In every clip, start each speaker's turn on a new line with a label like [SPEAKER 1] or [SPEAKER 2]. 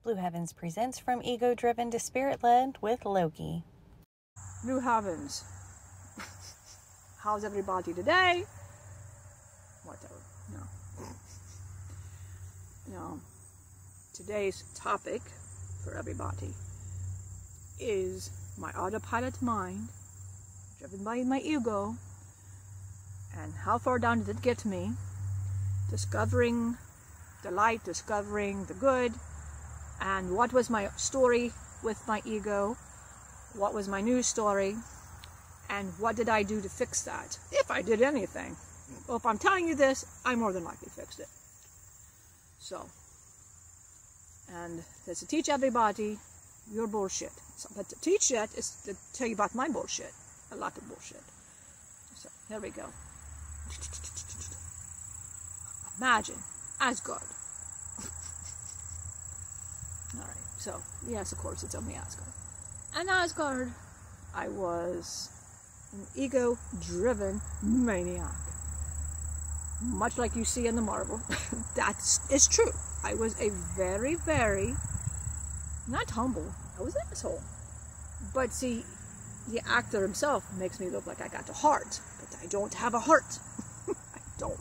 [SPEAKER 1] Blue Heavens presents From Ego-Driven to Spirit-Led with Loki.
[SPEAKER 2] Blue Heavens. How's everybody today? Whatever. No. Today's topic for everybody is my autopilot mind, driven by my ego, and how far down did it get me, discovering the light, discovering the good, and what was my story with my ego, what was my new story, and what did I do to fix that, if I did anything. Well, if I'm telling you this, I more than likely fixed it. So, and that's to teach everybody your bullshit. But to teach that is to tell you about my bullshit, a lot of bullshit. So, here we go. Imagine Asgard. Alright, so, yes, of course, it's only Asgard. And Asgard, I was an ego-driven maniac. Much like you see in the Marvel. That is true. I was a very, very, not humble, I was an asshole. But see, the actor himself makes me look like I got a heart, but I don't have a heart. I don't.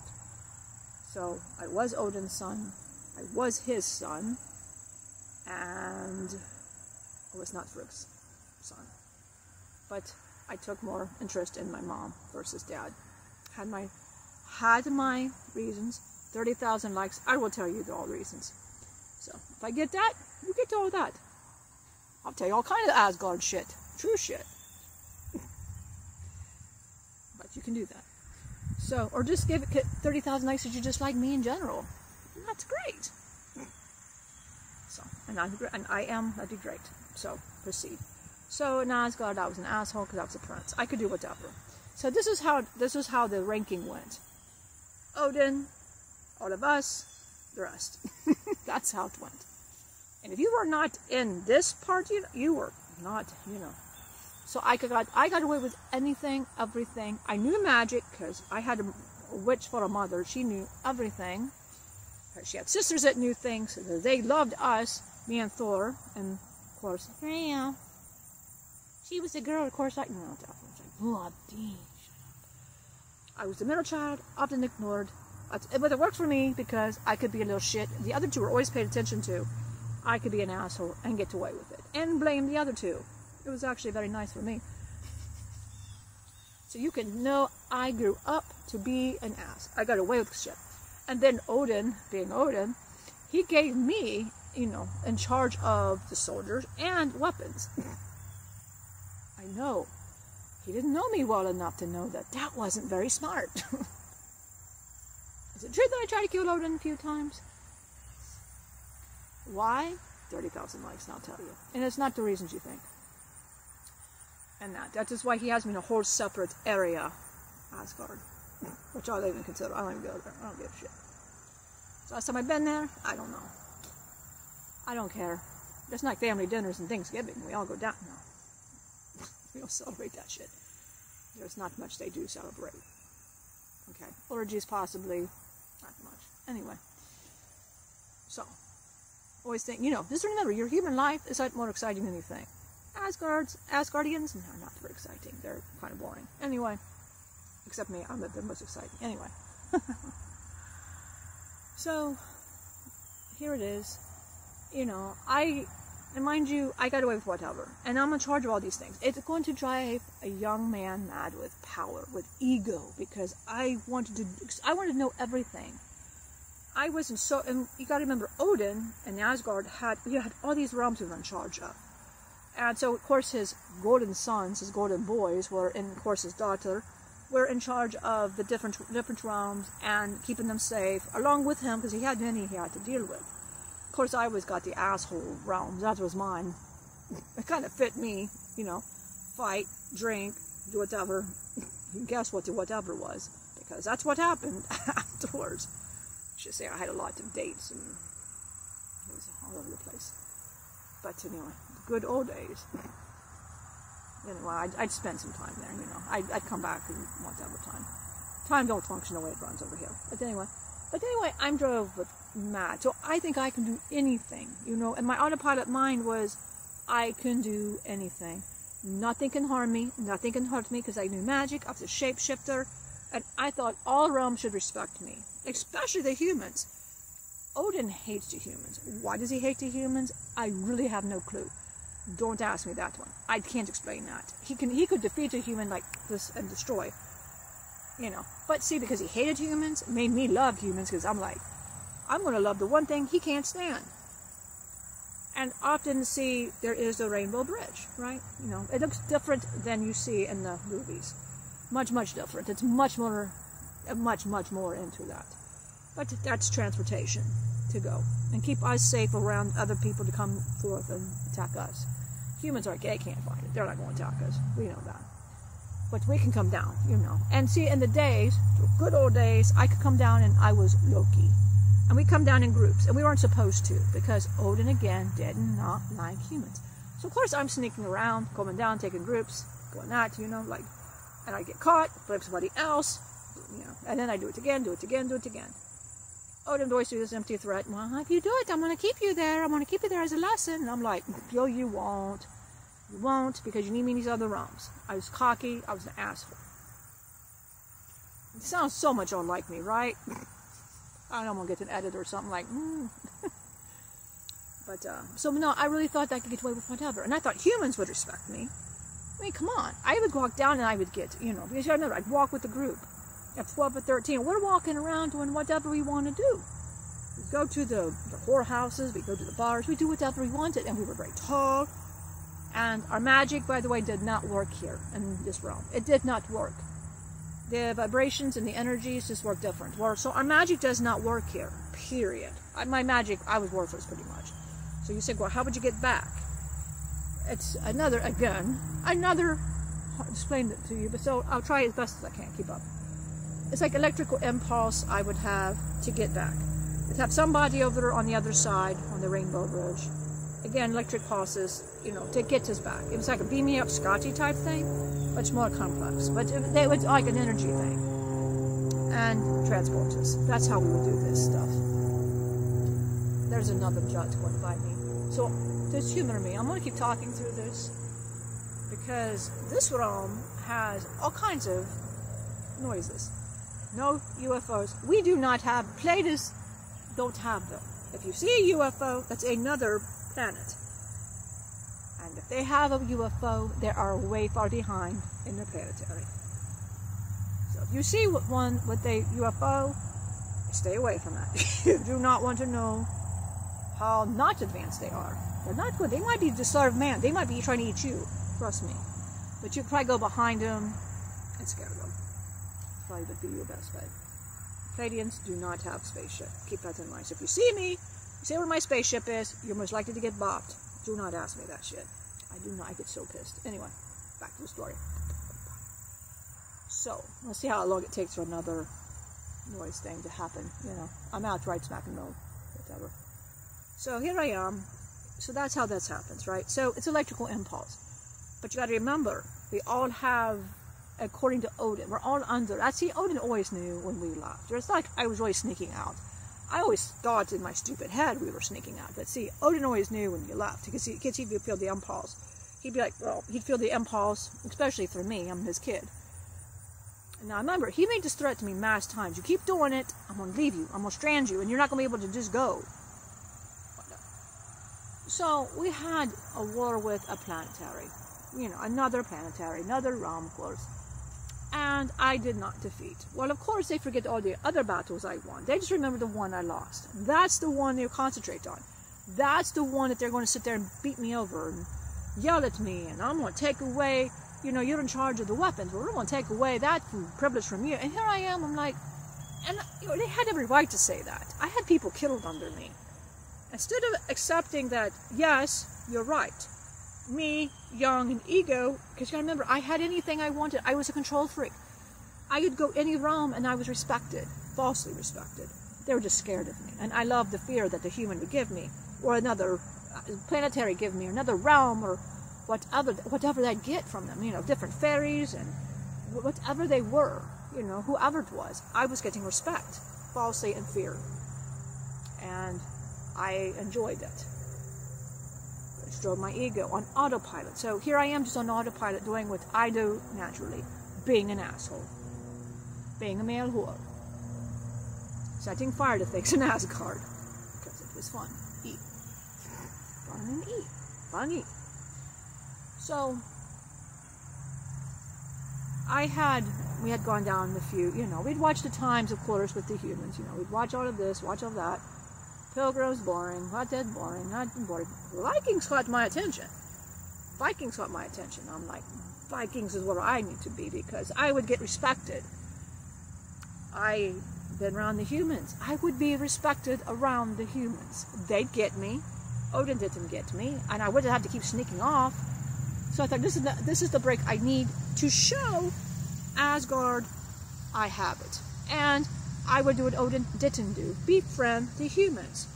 [SPEAKER 2] So, I was Odin's son, I was his son, and I was not Frig's son. But I took more interest in my mom versus dad. Had my reasons. 30,000 likes, I will tell you all the reasons. So, if I get that, you get all that. I'll tell you all kind of Asgard shit. True shit. But you can do that. So, or just give it 30,000 likes if you just like me in general. And that's great. So, and I am, that'd be great. So, proceed. So, in Asgard, I was an asshole because I was a prince. I could do whatever. So, this is how the ranking went. Odin, all of us, the rest. That's how it went. And if you were not in this party, you were not, So I got away with anything, everything. I knew magic because I had a witch for a mother. She knew everything. She had sisters that knew things. So they loved us, me and Thor. And of course, Freya. She was a girl. Of course, definitely. It's like, bloody. I was the middle child, often ignored. But it worked for me because I could be a little shit. The other two were always paid attention to. I could be an asshole and get away with it. And blame the other two. It was actually very nice for me. So you can know I grew up to be an ass. I got away with shit. And then Odin, being Odin, he gave me, in charge of the soldiers and weapons. I know. He didn't know me well enough to know that that wasn't very smart. Is it true that I tried to kill Odin a few times? Why? 30,000 likes, and I'll tell you. And it's not the reasons you think. And that is why he has me in a whole separate area, Asgard. Which I don't even consider. I don't even go there. I don't give a shit. So last time I've been there, I don't know. I don't care. It's like family dinners and Thanksgiving. We all go down now. We don't celebrate that shit. There's not much they do celebrate. Okay. Orgies possibly. Not much. Anyway. So. Always think, just remember, your human life is more exciting than you think. Asgardians, no, not very exciting. They're kind of boring. Anyway. Except me, I'm the most exciting. Anyway. So, here it is. And mind you, I got away with whatever. And I'm in charge of all these things. It's going to drive a young man mad with power, with ego, because I wanted to know everything. I wasn't so, and you gotta remember, Odin and Asgard had all these realms we were in charge of. And so, of course, his golden sons, his golden boys, and of course his daughter, were in charge of the different realms and keeping them safe, along with him, because he had many he had to deal with. Of course, I always got the asshole realms. That was mine. It kind of fit me, fight, drink, do whatever. Guess what the whatever was, because that's what happened afterwards. I should say I had a lot of dates, and it was all over the place. But anyway, the good old days. Anyway, I'd spend some time there, I'd come back and whatever time. Time don't function the way it runs over here. But anyway, I drove with mad. So I think I can do anything, you know, and my autopilot mind was, I can do anything. Nothing can harm me, nothing can hurt me, because I knew magic, I was a shapeshifter, and I thought all realms should respect me, especially the humans. Odin hates the humans. Why does he hate the humans? I really have no clue. Don't ask me that one. I can't explain that. He could defeat a human like this and destroy, you know. But see, because he hated humans, it made me love humans, because I'm like, I'm going to love the one thing he can't stand. And often see, there is the Rainbow Bridge, right? You know, it looks different than you see in the movies. Much, much different. It's much more into that. But that's transportation to go and keep us safe around other people to come forth and attack us. Humans are, they can't find it. They're not going to attack us. We know that. But we can come down, you know. And see, in the days, the good old days, I could come down and I was Loki. And we come down in groups, and we weren't supposed to, because Odin, again, did not like humans. So, of course, I'm sneaking around, coming down, taking groups, going that, you know, like, and I get caught, blame somebody else, you know, and then I do it again, do it again, do it again. Odin always do this empty threat. Well, if you do it, I'm going to keep you there. I'm going to keep you there as a lesson. And I'm like, yo, you won't. You won't, because you need me in these other realms. I was cocky. I was an asshole. It sounds so much unlike me, right? I don't know, I'm going to get an edit or something like, But, so no, I really thought I could get away with whatever. And I thought humans would respect me. I mean, come on. I would walk down and I would get, you know, because I remember, I'd walk with the group. At 12 or 13, we're walking around doing whatever we want to do. We go to the whorehouses, we go to the bars, we do whatever we wanted, and we were very tall. And our magic, by the way, did not work here in this realm. It did not work. The vibrations and the energies just work different. So our magic does not work here, period. My magic, I was worthless pretty much. So you say, well, how would you get back? It's another, I'll explain it to you, but so I'll try as best as I can, keep up. It's like electrical impulse I would have to get back. I'd have somebody over there on the other side, on the Rainbow Bridge. Again, electric pulses, you know, to get us back. It was like a beam me up Scotty type thing, much more complex. But they was like an energy thing. And transport us. That's how we would do this stuff. There's another judge going by me. So, just humor me. I'm going to keep talking through this, because this realm has all kinds of noises. No UFOs. We do not have, Platus don't have them. If you see a UFO, that's another planet. And if they have a UFO, they are way far behind in the planetary. So if you see one with a UFO, stay away from that. You do not want to know how not advanced they are. They're not good. They might be to serve man. They might be trying to eat you. Trust me. But you probably go behind them and scare them. Probably would be your best bet. Pleiadians do not have spaceship. Keep that in mind. So if you see me, you see where my spaceship is, you're most likely to get bopped. Do not ask me that shit. I do not. I get so pissed. Anyway, back to the story. So, let's see how long it takes for another noise thing to happen. You know, I'm out right smack in the middle. Whatever. So here I am. So that's how this happens, right? So it's electrical impulse. But you got to remember, we all have, according to Odin, we're all under. I see, Odin always knew when we left. It's like I was always sneaking out. I always thought in my stupid head we were sneaking out. But see, Odin always knew when you left, because he'd feel the impulse. He'd be like, well, he'd feel the impulse, especially for me, I'm his kid. Now remember, he made this threat to me mass times. You keep doing it, I'm going to leave you. I'm going to strand you, and you're not going to be able to just go. So we had a war with a planetary. You know, another planetary, another realm, of course. And I did not defeat. Well, of course, they forget all the other battles I won. They just remember the one I lost. That's the one they concentrate on. That's the one that they're going to sit there and beat me over and yell at me. And I'm going to take away, you know, you're in charge of the weapons. Well, we're going to take away that privilege from you. And here I am. I'm like, and you know, they had every right to say that. I had people killed under me. Instead of accepting that, yes, you're right. Me, young and ego, because you gotta remember, I had anything I wanted. I was a control freak. I could go any realm and I was respected, falsely respected. They were just scared of me. And I loved the fear that the human would give me, or another planetary give me, or another realm, or whatever I'd get from them, you know, different fairies and whatever they were, you know, whoever it was. I was getting respect, falsely, and fear. and I enjoyed it. It drove my ego on autopilot. So here I am just on autopilot doing what I do naturally, being an asshole, being a male whore, setting fire to things in Asgard, because it was fun. Eat. Fun and eat. Fun and eat. So, we had gone down a few, we'd watch the times, of course, with the humans, we'd watch all of this, watch all that. Pilgrims, boring. Not dead, boring. Not boring. Vikings caught my attention. Vikings caught my attention. I'm like, Vikings is where I need to be, because I would get respected. I've been around the humans. I would be respected around the humans. They'd get me. Odin didn't get me, and I wouldn't have to keep sneaking off. So I thought, this is the break I need to show Asgard I have it. And I would do what Odin didn't do. Befriend the humans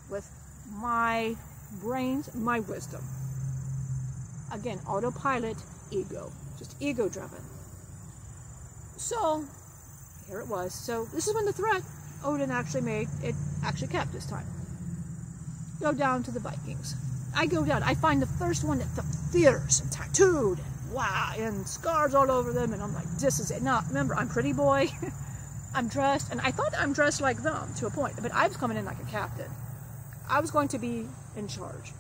[SPEAKER 2] with my brains, my wisdom. Again, autopilot, ego. Just ego-driven. So, here it was. So, this is when the threat Odin actually made, it actually kept this time. Go down to the Vikings. I go down. I find the first one that's fierce and tattooed and wow, and scars all over them, and I'm like, this is it. Now, remember, I'm pretty boy. I'm dressed, and I thought I'm dressed like them to a point, but I was coming in like a captain. I was going to be in charge.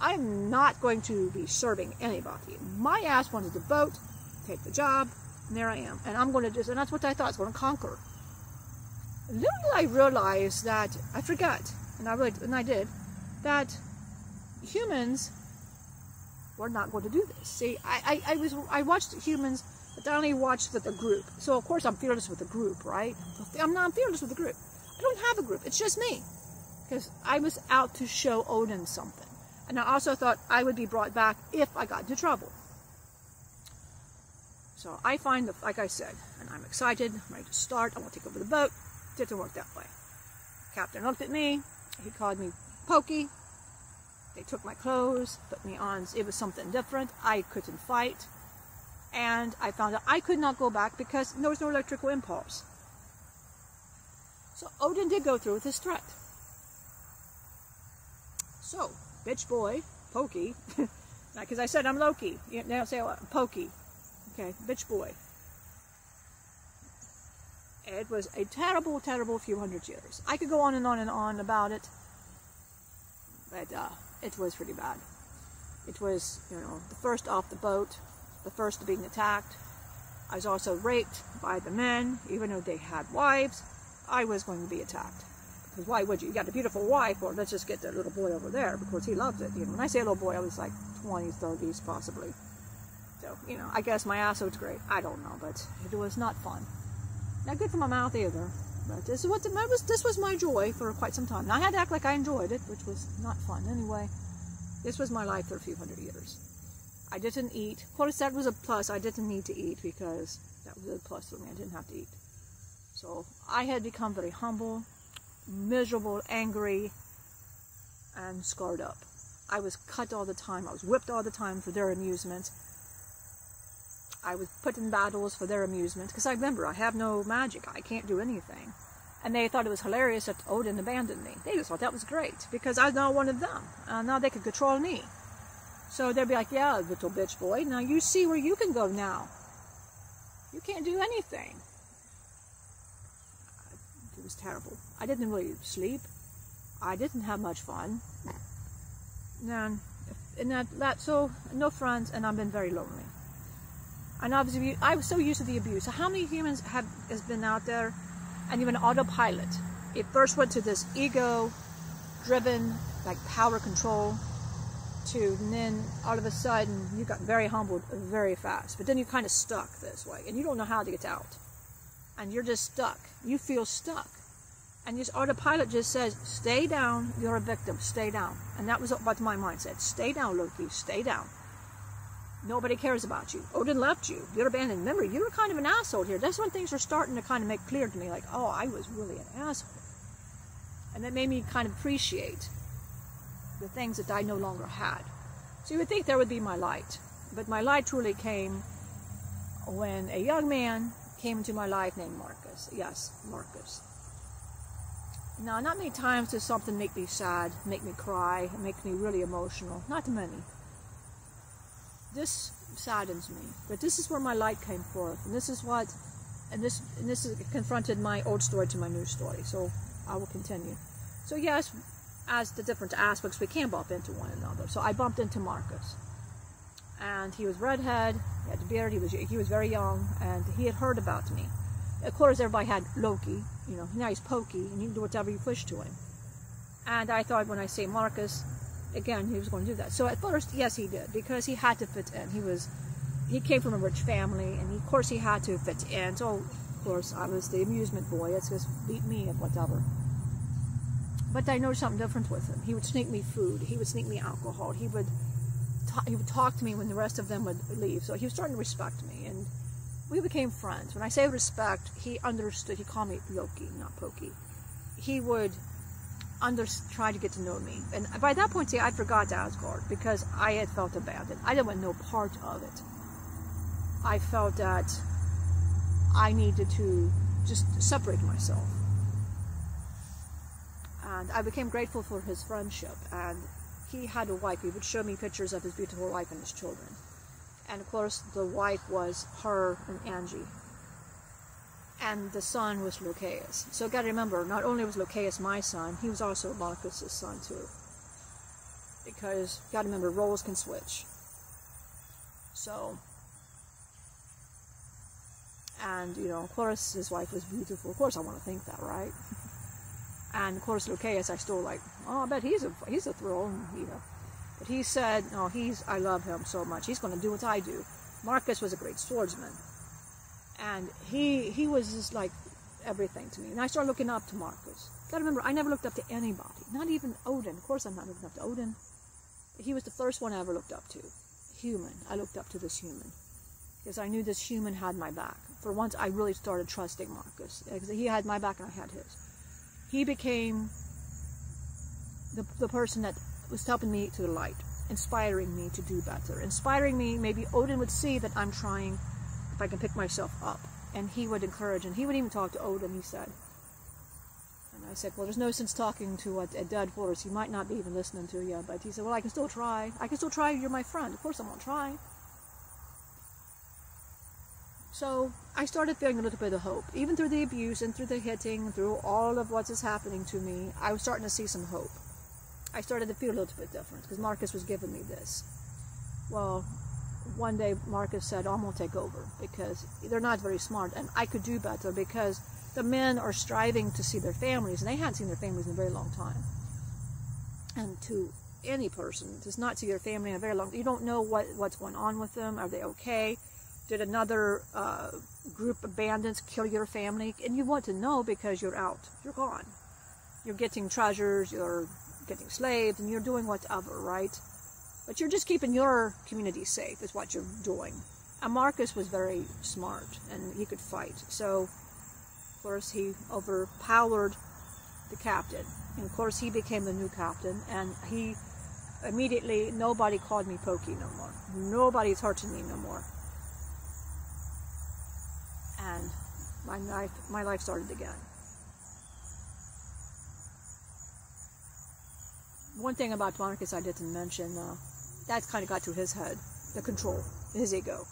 [SPEAKER 2] I'm not going to be serving anybody. My ass wanted to vote, take the job, and there I am. And I'm going to and that's what I thought I was going to conquer. Little I realized that, I forgot, and I did, that humans were not going to do this. See, I watched humans, but I only watched with a group. So of course I'm fearless with a group, right? I'm not fearless with a group. I don't have a group. It's just me. Because I was out to show Odin something. And I also thought I would be brought back if I got into trouble. So I find, like I said, and I'm excited, I'm ready to start, I want to take over the boat. Didn't work that way. Captain looked at me, he called me Pokey. They took my clothes, put me on, it was something different. I couldn't fight. And I found out I could not go back because there was no electrical impulse. So Odin did go through with his threat. So, bitch boy, Pokey, because I said I'm Loki. You don't say Pokey. Okay, bitch boy. It was a terrible, terrible few hundred years. I could go on and on and on about it, but it was pretty bad. It was, the first off the boat, the first being attacked. I was also raped by the men, even though they had wives. I was going to be attacked. Because why would you? You got a beautiful wife, or let's just get that little boy over there, because he loves it. When I say little boy, I was like 20s, 30s, possibly. So, I guess my ass was great. I don't know, but it was not fun. Not good for my mouth either. But this was my joy for quite some time. Now, I had to act like I enjoyed it, which was not fun anyway. This was my life for a few hundred years. I didn't eat. Of course, that was a plus. I didn't need to eat because that was a plus for me. I didn't have to eat. So I had become very humble, miserable, angry, and scarred up. I was cut all the time. I was whipped all the time for their amusement. I was put in battles for their amusement. Because I remember, I have no magic. I can't do anything. And they thought it was hilarious that Odin abandoned me. They just thought that was great. Because I was now one of them. Now they could control me. So they'd be like, yeah, little bitch boy, now you see where you can go now. You can't do anything. It was terrible. I didn't really sleep. I didn't have much fun. So no friends, and I've been very lonely. And obviously, I was so used to the abuse. So how many humans has been out there, and even autopilot? It first went to this ego-driven, like power control, and then all of a sudden you got very humbled very fast. But then you kind of stuck this way, and you don't know how to get out. And you're just stuck. You feel stuck. And this autopilot just says, stay down, you're a victim, stay down. And that was what my mind said. Stay down, Loki, stay down. Nobody cares about you. Odin left you. You're abandoned. Remember, you were kind of an asshole here. That's when things were starting to kind of make clear to me, like, oh, I was really an asshole. And that made me kind of appreciate the things that I no longer had. So you would think there would be my light. But my light truly came when a young man came into my life named Marcus. Yes, Marcus. Now, not many times does something make me sad, make me cry, make me really emotional. Not many. This saddens me, but this is where my light came forth, and this is what, and this confronted my old story to my new story. So I will continue. So yes, as the different aspects, we can bump into one another. So I bumped into Marcus, and he was redhead, he had a beard, he was very young, and he had heard about me. Of course, everybody had Loki, you know, now he's pokey, and he can do whatever you push to him. And I thought when I say Marcus, again, he was going to do that. So at first, yes, he did, because he had to fit in. He came from a rich family, and of course he had to fit in. So, of course, I was the amusement boy. It's just beat me and whatever. But I noticed something different with him. He would sneak me food. He would sneak me alcohol. He would talk to me when the rest of them would leave. So he was starting to respect me, and we became friends. When I say respect, he understood. He called me Loki, not Pokey. He would try to get to know me. And by that point, see, I forgot Asgard because I had felt abandoned. I didn't want no part of it. I felt that I needed to just separate myself. And I became grateful for his friendship. And he had a wife. He would show me pictures of his beautiful wife and his children. And of course, the wife was her and Angie. And the son was Lokius. So you got to remember, not only was Lokius my son, he was also Marcus's son too. Because you got to remember, roles can switch. So, and you know, of course, his wife was beautiful. Of course, I want to think that, right? And of course, Lokius, I still like. Oh, I bet he's a thrill, you know. But he said, no, I love him so much. He's going to do what I do. Marcus was a great swordsman. And he was just like everything to me. And I started looking up to Marcus. Gotta remember, I never looked up to anybody. Not even Odin. Of course I'm not looking up to Odin. But he was the first one I ever looked up to. Human. I looked up to this human. Because I knew this human had my back. For once, I really started trusting Marcus. Because he had my back and I had his. He became the person that was helping me to the light. Inspiring me to do better. Inspiring me, maybe Odin would see that I'm trying, if I can pick myself up. And he would encourage, and he would even talk to Odin, he said. And I said, well, there's no sense talking to a dead horse. He might not be even listening to you. But he said, well, I can still try. I can still try. You're my friend. Of course I won't try. So I started feeling a little bit of hope. Even through the abuse and through the hitting, through all of what is happening to me, I was starting to see some hope. I started to feel a little bit different because Marcus was giving me this. Well, one day Marcus said, I'm going to take over because they're not very smart and I could do better because the men are striving to see their families and they hadn't seen their families in a very long time. And to any person, does not see their family in a very long time, you don't know what's going on with them. Are they okay? Did another group of bandits kill your family? And you want to know because you're out. You're gone. You're getting treasures, you're getting slaves, and you're doing whatever, right? But you're just keeping your community safe is what you're doing. And Marcus was very smart, and he could fight. So, of course, he overpowered the captain. And, of course, he became the new captain, and he immediately, nobody called me Pokey no more. Nobody's hurting me no more. And my life started again. One thing about Marcus I didn't mention, that kind of got to his head, the control, his ego.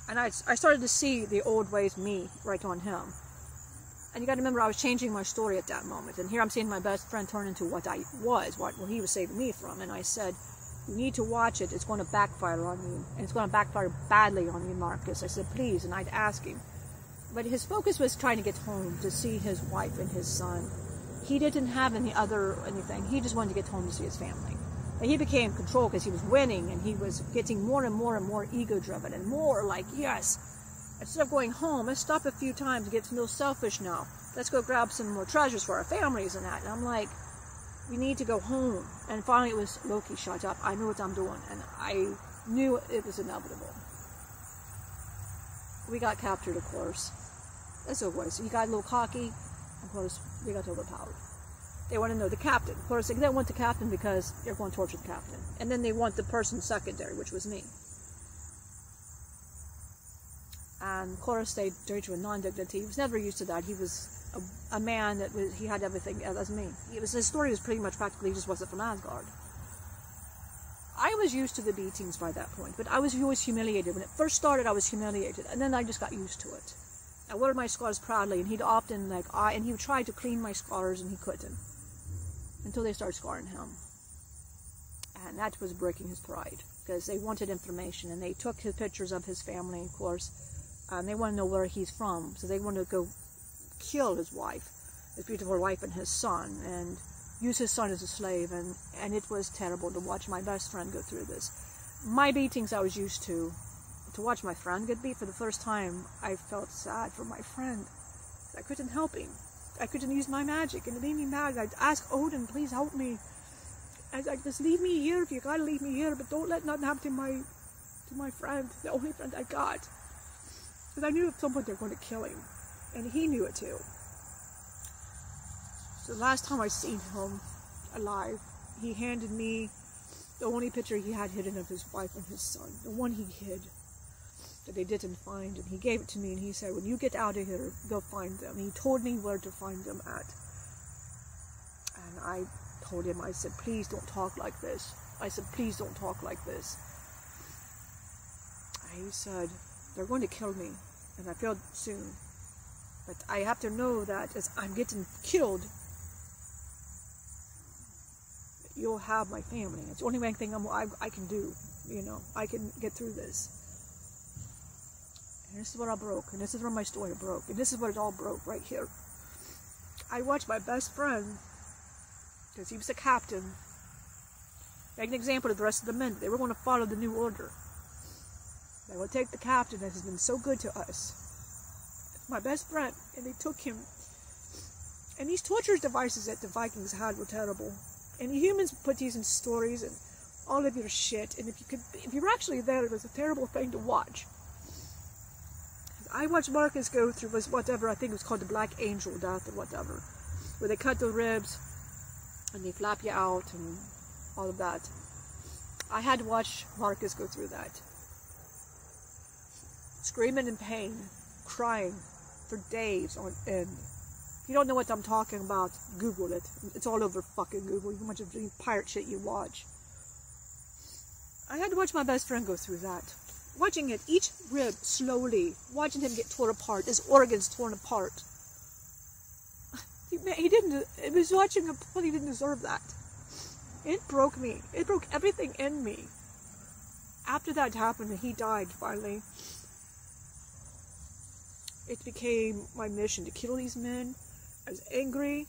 [SPEAKER 2] And I started to see the old ways me right on him. And you got to remember, I was changing my story at that moment. And here I'm seeing my best friend turn into what I was, what he was saving me from. And I said, you need to watch it. It's going to backfire on you. And it's going to backfire badly on you, Marcus. I said, please. And I'd ask him. But his focus was trying to get home to see his wife and his son. He didn't have anything. He just wanted to get home to see his family. And he became control because he was winning and he was getting more and more and more ego-driven and more like, yes, instead of going home, let's stop a few times and get a little selfish now. Let's go grab some more treasures for our families and that. And I'm like, we need to go home. And finally it was, Loki, shut up. I know what I'm doing. And I knew it was inevitable. We got captured, of course. That's always. He got a little cocky. Of course, we got overpowered. They want to know the captain. Of course, they don't want the captain because they're going to torture the captain. And then they want the person secondary, which was me. And of course, they treated him with non-dignity. He was never used to that. He was a man that was, he had everything as me. His story was pretty much practically he just wasn't from Asgard. I was used to the beatings by that point, but I was always humiliated. When it first started, I was humiliated, and then I just got used to it. I wore my scars proudly, and he'd often, and he would try to clean my scars, and he couldn't. Until they started scarring him. And that was breaking his pride, because they wanted information, and they took his pictures of his family, of course, and they want to know where he's from, so they wanted to go kill his wife, his beautiful wife, and his son, and use his son as a slave, and it was terrible to watch my best friend go through this. My beatings I was used to watch my friend get beat for the first time, I felt sad for my friend. I couldn't help him. I couldn't use my magic, and it made me mad. I'd ask Odin, please help me. I'd like, just leave me here if you gotta leave me here, but don't let nothing happen to my friend, the only friend I got. Because I knew at some point they were going to kill him, and he knew it too. So the last time I seen him alive, he handed me the only picture he had hidden of his wife and his son, the one he hid that they didn't find, and he gave it to me, and he said, when you get out of here, go find them. He told me where to find them at. And I told him, I said, please don't talk like this. I said, please don't talk like this. And he said, they're going to kill me, and I feel soon. But I have to know that as I'm getting killed, you'll have my family. It's the only thing I can do. You know, I can get through this. And this is what I broke, and this is where my story broke, and this is what it all broke right here. I watched my best friend, because he was a captain, make an example of the rest of the men. They were going to follow the new order. They would take the captain that has been so good to us, my best friend, and they took him. And these torture devices that the Vikings had were terrible. And the humans put these in stories and all of your shit. And if you were actually there, it was a terrible thing to watch. I watched Marcus go through whatever, I think it was called the Black Angel death or whatever, where they cut the ribs and they flap you out and all of that. I had to watch Marcus go through that. Screaming in pain, crying for days on end. If you don't know what I'm talking about, Google it. It's all over fucking Google. You can watch the pirate shit you watch. I had to watch my best friend go through that. Watching it, each rib slowly, watching him get torn apart, his organs torn apart. He didn't, it was watching him, but he didn't deserve that. It broke me. It broke everything in me. After that happened and he died finally, it became my mission to kill these men. I was angry,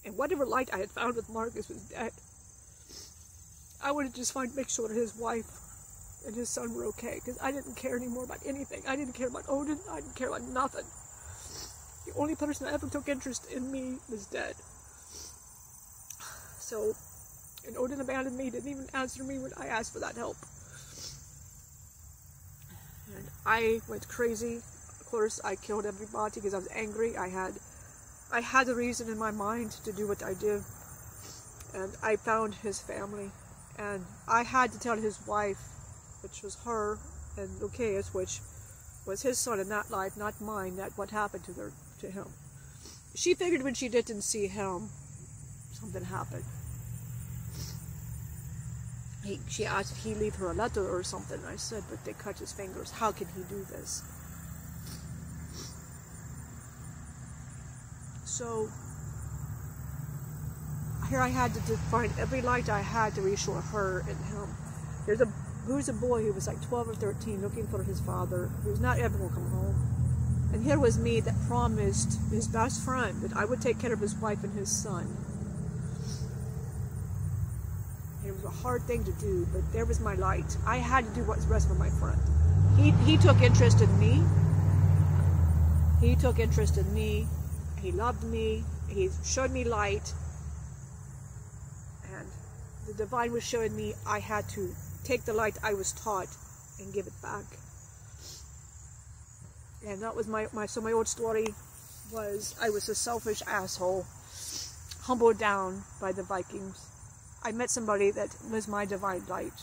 [SPEAKER 2] and whatever light I had found with Marcus was dead. I wanted to just make sure that his wife and his son were okay, because I didn't care anymore about anything. I didn't care about Odin. I didn't care about nothing. The only person that ever took interest in me was dead. So, and Odin abandoned me, didn't even answer me when I asked for that help. And I went crazy. Of course, I killed everybody because I was angry. I had a reason in my mind to do what I did. And I found his family. And I had to tell his wife, which was her, and Loki, which was his son in that life, not mine, that what happened to him. She figured when she didn't see him, something happened. She asked if he leave her a letter or something. I said, but they cut his fingers. How can he do this? So here I had to find every light I had to reassure her and him. Who's a boy who was like 12 or 13 looking for his father, who's not ever going to come home. And here was me that promised his best friend that I would take care of his wife and his son. It was a hard thing to do, but there was my light. I had to do what's best for my friend. He took interest in me. He took interest in me. He loved me. He showed me light. And the divine was showing me I had to take the light I was taught and give it back. And that was my old story was I was a selfish asshole, humbled down by the Vikings. I met somebody that was my divine light,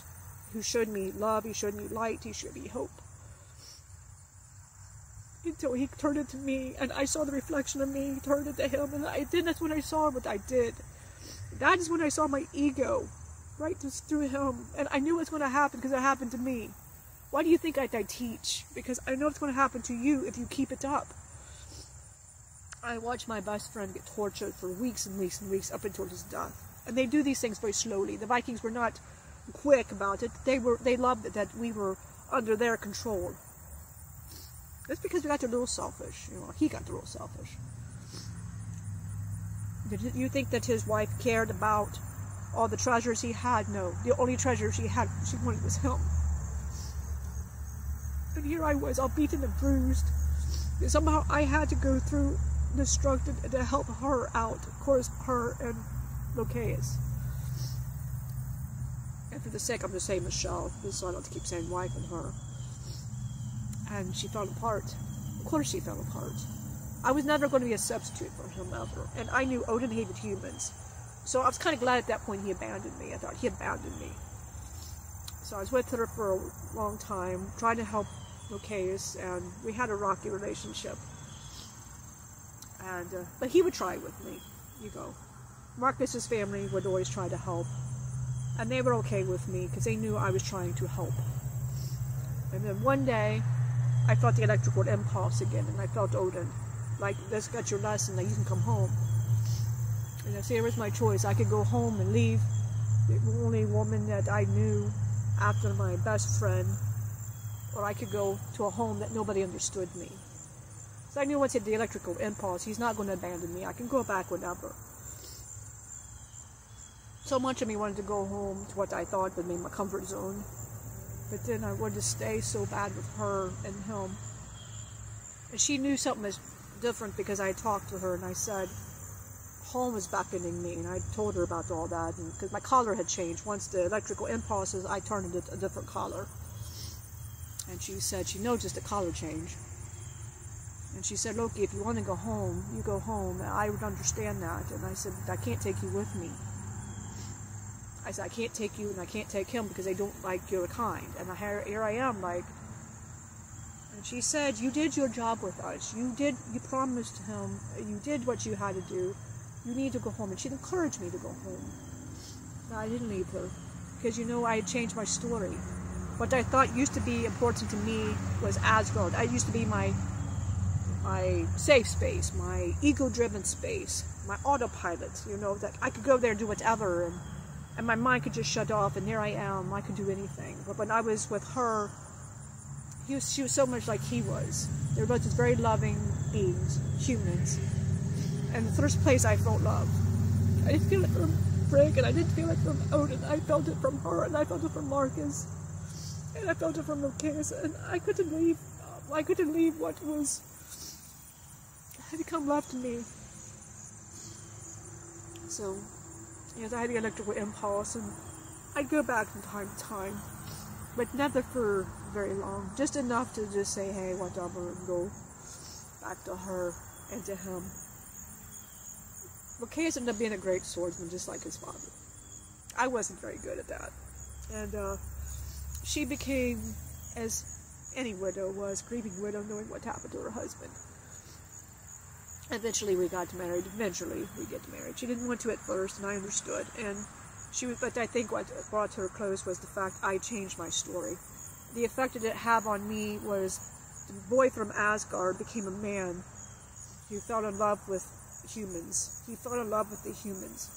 [SPEAKER 2] who showed me love, he showed me light, he showed me hope. until he turned it to me, and I saw the reflection of me, turned it to him, and that's when I saw what I did. That is when I saw my ego, right through him, and I knew it was going to happen because it happened to me. Why do you think I teach? Because I know it's going to happen to you if you keep it up. I watched my best friend get tortured for weeks and weeks and weeks up until his death. And they do these things very slowly. The Vikings were not quick about it. They loved it that we were under their control. That's because we got a little selfish. You know, he got a little selfish. Did you think that his wife cared about all the treasures he had? No. The only treasure she wanted was him. And here I was, all beaten and bruised. And somehow I had to go through destructed to help her out. Of course, her and Loki's. And for the sake, I'm just saying Michelle, so I don't have to keep saying wife and her. And she fell apart. Of course she fell apart. I was never going to be a substitute for him ever. And I knew Odin hated humans. So I was kind of glad at that point he abandoned me. I thought he abandoned me. So I was with her for a long time, trying to help Loki's, and we had a rocky relationship. And but he would try with me. You go. Marcus's family would always try to help. And they were okay with me because they knew I was trying to help. And then one day, I felt the electrical impulse again, and I felt Odin. Like, this got your lesson, now you can come home. And I said, here was my choice. I could go home and leave the only woman that I knew after my best friend, or I could go to a home that nobody understood me. So I knew once I had the electrical impulse, he's not going to abandon me. I can go back whenever. So much of me wanted to go home to what I thought would be my comfort zone. But then I wanted to stay so bad with her and him. And she knew something was different because I had talked to her and I said, home was beckoning me. And I told her about all that. And because my collar had changed. Once the electrical impulses, I turned it a different color. And she said she noticed the color change. And she said, Loki, if you want to go home, you go home. And I would understand that. And I said, I can't take you with me. I said, I can't take you and I can't take him because they don't like your kind. And here I am, like, and she said, you did your job with us. You promised him, you did what you had to do. You need to go home. And she encouraged me to go home. But I didn't leave her because, you know, I had changed my story. What I thought used to be important to me was Asgard. I used to be my safe space, my ego-driven space, my autopilot, you know, that I could go there and do whatever. And my mind could just shut off, and there I am. I could do anything. But when I was with her, she was so much like he was. They were both just very loving beings, humans. And the first place I felt love. I didn't feel it from Frigg, and I didn't feel it from Odin. I felt it from her, and I felt it from Marcus. And I felt it from Loki's, and I couldn't leave. I couldn't leave what had become left to me. So, yes, I had the electrical impulse, and I'd go back from time to time, but never for very long. Just enough to just say, hey, whatever, and go back to her and to him. Loki's ended up being a great swordsman, just like his father. I wasn't very good at that. And she became, as any widow was, grieving widow, knowing what happened to her husband. Eventually we got married. Eventually we get married. She didn't want to at first, and I understood. And but I think what brought her close was the fact I changed my story. The effect it had on me was the boy from Asgard became a man who fell in love with humans. He fell in love with the humans.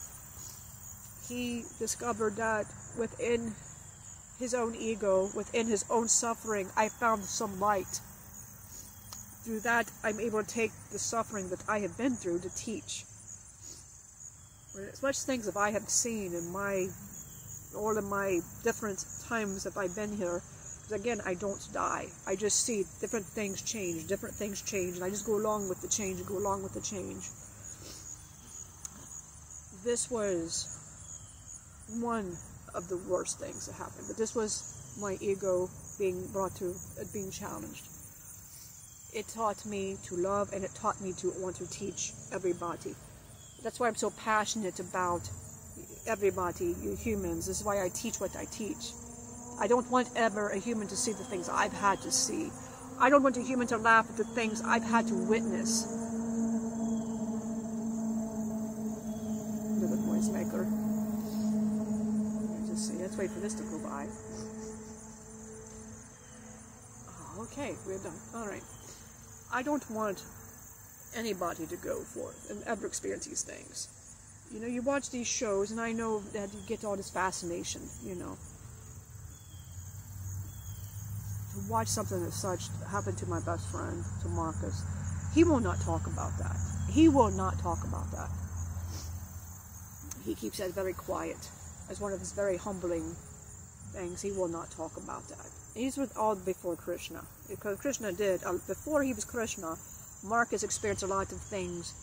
[SPEAKER 2] He discovered that within his own ego, within his own suffering, I found some light. Through that, I'm able to take the suffering that I have been through to teach. As much things as I have seen in all of my different times that I've been here, because again, I don't die. I just see different things change, and I just go along with the change and go along with the change. This was one of the worst things that happened, but this was my ego being being challenged. It taught me to love, and it taught me to want to teach everybody. That's why I'm so passionate about everybody, you humans. This is why I teach what I teach. I don't want ever a human to see the things I've had to see. I don't want a human to laugh at the things I've had to witness. Another noise maker. Let's just see. Let's wait for this to go by. Oh, okay, we're done. All right. I don't want anybody to go forth and ever experience these things. You know, you watch these shows, and I know that you get all this fascination, you know. To watch something as such happen to my best friend, to Marcus, he will not talk about that. He will not talk about that. He keeps that very quiet. As one of his very humbling things, he will not talk about that. He's with all before Krishna. Because Krishna did, before he was Krishna, Marcus experienced a lot of things,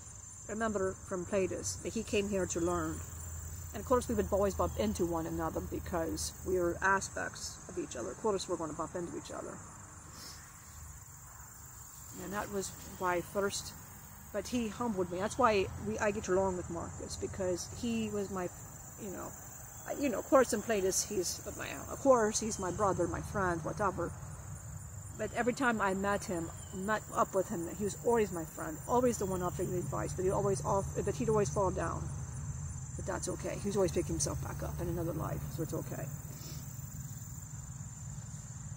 [SPEAKER 2] remember, from Platus, that he came here to learn. And of course we would always bump into one another because we are aspects of each other. Of course we're going to bump into each other. And that was why first, but he humbled me. That's why I get along with Marcus, because he was my, of course in Platus of course he's my brother, my friend, whatever. But every time I met up with him, he was always my friend, always the one offering the advice, but he'd always fall down. But that's okay. He's always picking himself back up in another life, so it's okay.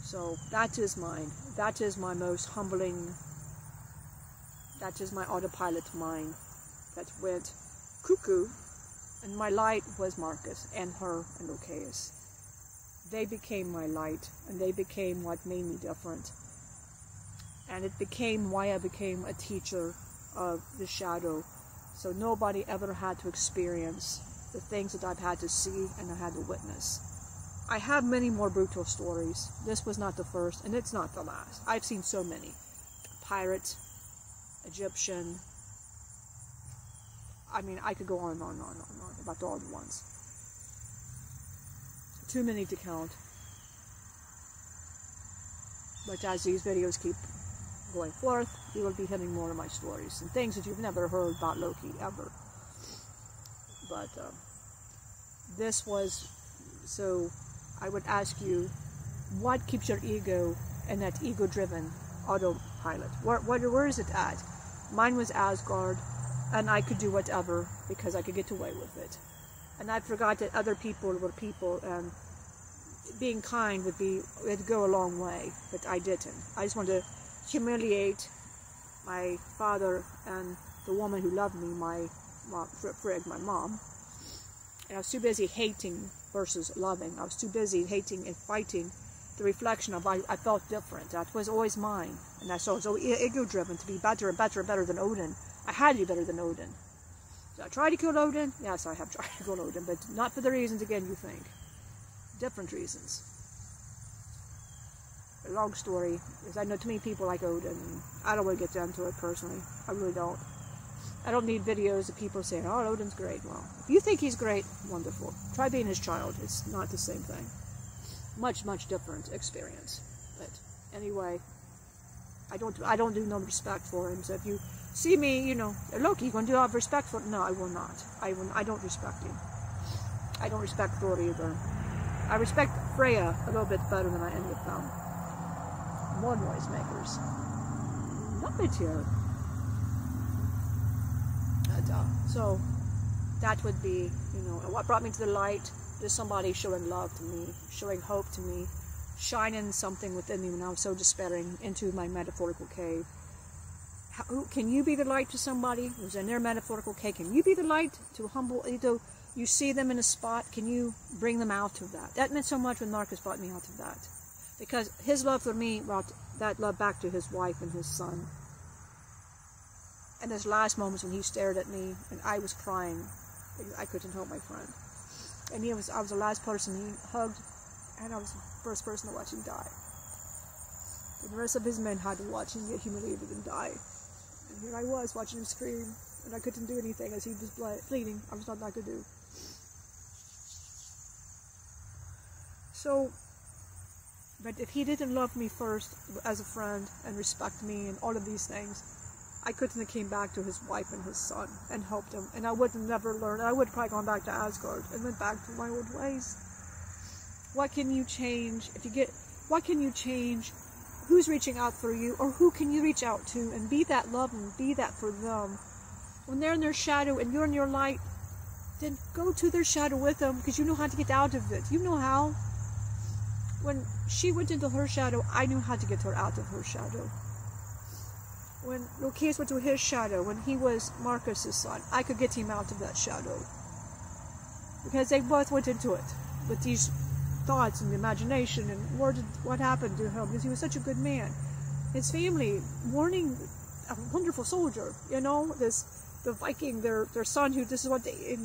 [SPEAKER 2] So that is mine. That is my most humbling, that is my autopilot mind that went cuckoo, and my light was Marcus and her and Lokias. They became my light, and they became what made me different. And it became why I became a teacher of the shadow. So nobody ever had to experience the things that I've had to see and I had to witness. I have many more brutal stories. This was not the first, and it's not the last. I've seen so many. Pirate, Egyptian. I mean, I could go on and on and on and on about all the ones. Too many to count. But as these videos keep going forth, you will be hearing more of my stories and things that you've never heard about Loki ever. But this was, so I would ask you, what keeps your ego and that ego-driven autopilot? Where is it at? Mine was Asgard, and I could do whatever because I could get away with it. And I forgot that other people were people, and being kind would go a long way, but I didn't. I just wanted to humiliate my father and the woman who loved me, my mom. And I was too busy hating versus loving. I was too busy hating and fighting the reflection of I felt different. That was always mine. And I was so ego-driven to be better and better and better than Odin. I had to be better than Odin. Did I try to kill Odin? Yes, I have tried to kill Odin, but not for the reasons, again, you think. Different reasons. A long story, because I know too many people like Odin, and I don't want to get into it personally. I really don't. I don't need videos of people saying, oh, Odin's great. Well, if you think he's great, wonderful. Try being his child. It's not the same thing. Much, much different experience. But anyway, I don't do no respect for him. So if you see me, Loki, you going to do have respect for him? No, I will not. I don't respect him. I don't respect Thor either. I respect Freya a little bit better than any of them. More noisemakers. Love it here. So that would be, what brought me to the light is somebody showing love to me, showing hope to me, shining something within me when I was so despairing into my metaphorical cave. Can you be the light to somebody who's in their metaphorical cave? Can you be the light to humble, you see them in a spot, can you bring them out of that? That meant so much when Marcus brought me out of that. Because his love for me brought that love back to his wife and his son. And his last moments when he stared at me and I was crying, I couldn't help my friend. And I was the last person he hugged, and I was the first person to watch him die. And the rest of his men had to watch him get humiliated and die. And here I was watching him scream, and I couldn't do anything as he was bleeding. I was not that I could do. So, but if he didn't love me first as a friend and respect me and all of these things, I couldn't have came back to his wife and his son and helped him, and I would have never learned. I would have probably gone back to Asgard and went back to my old ways. What can you change if you get? What can you change who's reaching out for you, or who can you reach out to and be that love and be that for them. When they're in their shadow and you're in your light, then go to their shadow with them, because you know how to get out of it. You know how. When she went into her shadow, I knew how to get her out of her shadow. When Loki went to his shadow, when he was Marcus's son, I could get him out of that shadow. Because they both went into it with these thoughts and imagination, and what happened to him, because he was such a good man. His family mourning a wonderful soldier, you know, the Viking, their son, who this is what they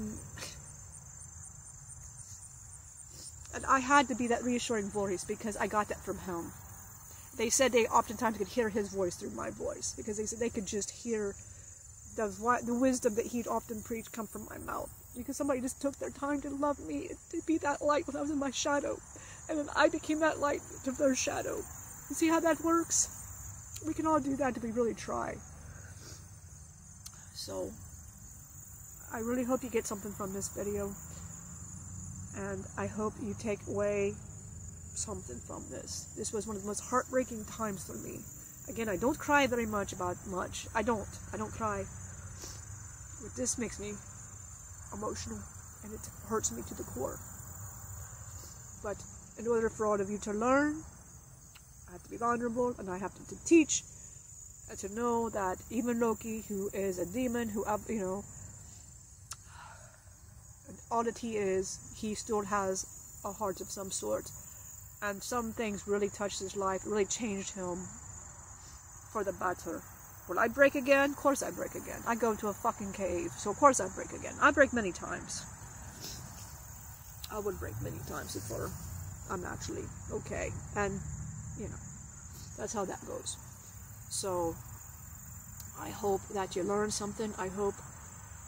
[SPEAKER 2] and I had to be that reassuring voice, because I got that from him. They said they oftentimes could hear his voice through my voice, because they said they could just hear the wisdom that he'd often preached come from my mouth, because somebody just took their time to love me, to be that light when I was in my shadow, and then I became that light to their shadow. You see how that works? We can all do that if we really try. So I really hope you get something from this video, and I hope you take away something from this. This was one of the most heartbreaking times for me. Again, I don't cry very much about much. I don't cry. But this makes me emotional, and it hurts me to the core. But in order for all of you to learn, I have to be vulnerable, and I have to teach, and to know that even Loki, who is a demon, who, you know, all that he still has a heart of some sort. And some things really touched his life, really changed him for the better. Will I break again? Of course I break again. I go to a fucking cave, so of course I break again. I break many times. I would break many times before I'm actually okay. And, you know, that's how that goes. So, I hope that you learn something. I hope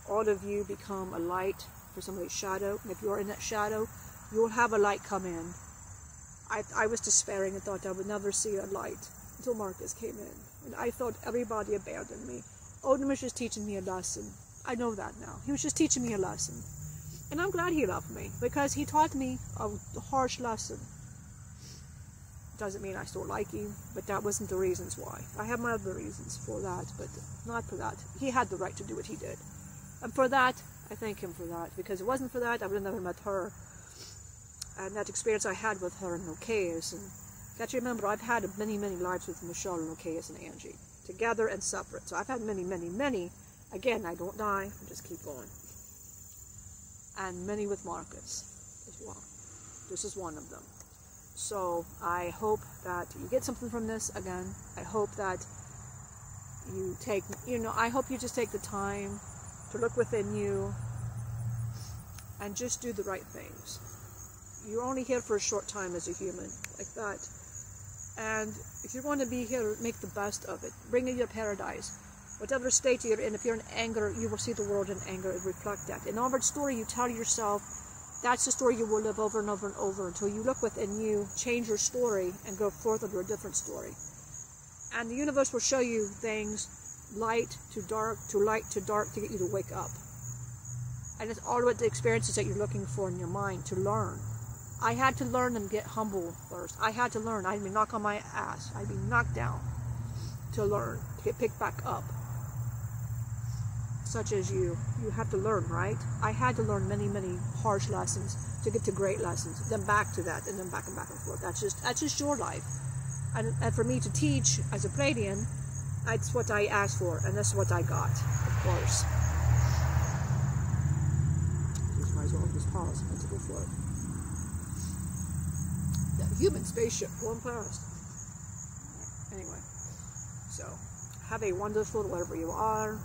[SPEAKER 2] all of you become a light for somebody's shadow. And if you're in that shadow, you'll have a light come in. I was despairing and thought I would never see a light until Marcus came in. And I thought everybody abandoned me. Odin was just teaching me a lesson. I know that now. He was just teaching me a lesson. And I'm glad he loved me, because he taught me a harsh lesson. Doesn't mean I still like him, but that wasn't the reasons why. I have my other reasons for that, but not for that. He had the right to do what he did. And for that, I thank him for that, because if it wasn't for that, I would have never met her. And that experience I had with her and Lokeus. And you got to remember, I've had many, many lives with Michelle and Lokeus and Angie, together and separate. So I've had many, many, many. Again, I don't die, I just keep going. And many with Marcus as well. This is one of them. So I hope that you get something from this. Again, I hope that you take, I hope you just take the time to look within you and just do the right things. You're only here for a short time as a human, like that. And if you're going to be here, make the best of it. Bring in your paradise. Whatever state you're in, if you're in anger, you will see the world in anger and reflect that. In every story you tell yourself, that's the story you will live over and over and over until you look within you, change your story, and go forth under a different story. And the universe will show you things, light to dark, to light to dark, to get you to wake up. And it's all about the experiences that you're looking for in your mind to learn. I had to learn and get humble first. I had to learn. I'd be knocked on my ass. I'd be knocked down to learn, to get picked back up. Such as you. You have to learn, right? I had to learn many, many harsh lessons to get to great lessons. Then back to that, and then back and back and forth. That's just your life. And for me to teach as a Pleiadian, that's what I asked for, and that's what I got, of course. Just might as well just pause and to go for it. That human spaceship going past. Anyway, so have a wonderful wherever you are,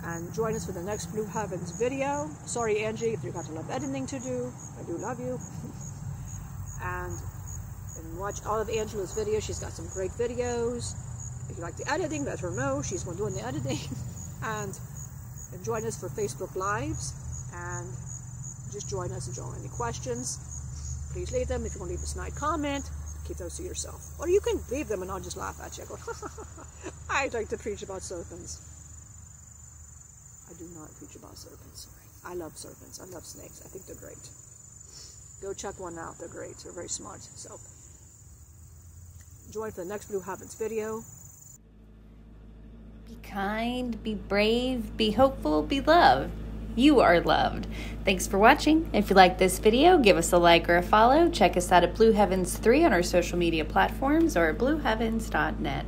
[SPEAKER 2] and join us for the next Blue Heavens video. Sorry, Angie, if you've got a lot of editing to do. I do love you. and watch all of Angela's videos. She's got some great videos. If you like the editing, let her know. She's going doing the editing. and join us for Facebook Lives, and just join us and join any questions. Please leave them. If you want to leave a snide comment, keep those to yourself. Or you can leave them and I'll just laugh at you. I go, I like to preach about serpents. I do not preach about serpents. I love serpents. I love snakes. I think they're great. Go check one out. They're great. They're very smart. So join for the next Blue Heavens video.
[SPEAKER 1] Be kind, be brave, be hopeful, be loved. You are loved. Thanks for watching. If you like this video, give us a like or a follow. Check us out at Blue Heavens 3 on our social media platforms or at blueheavens.net.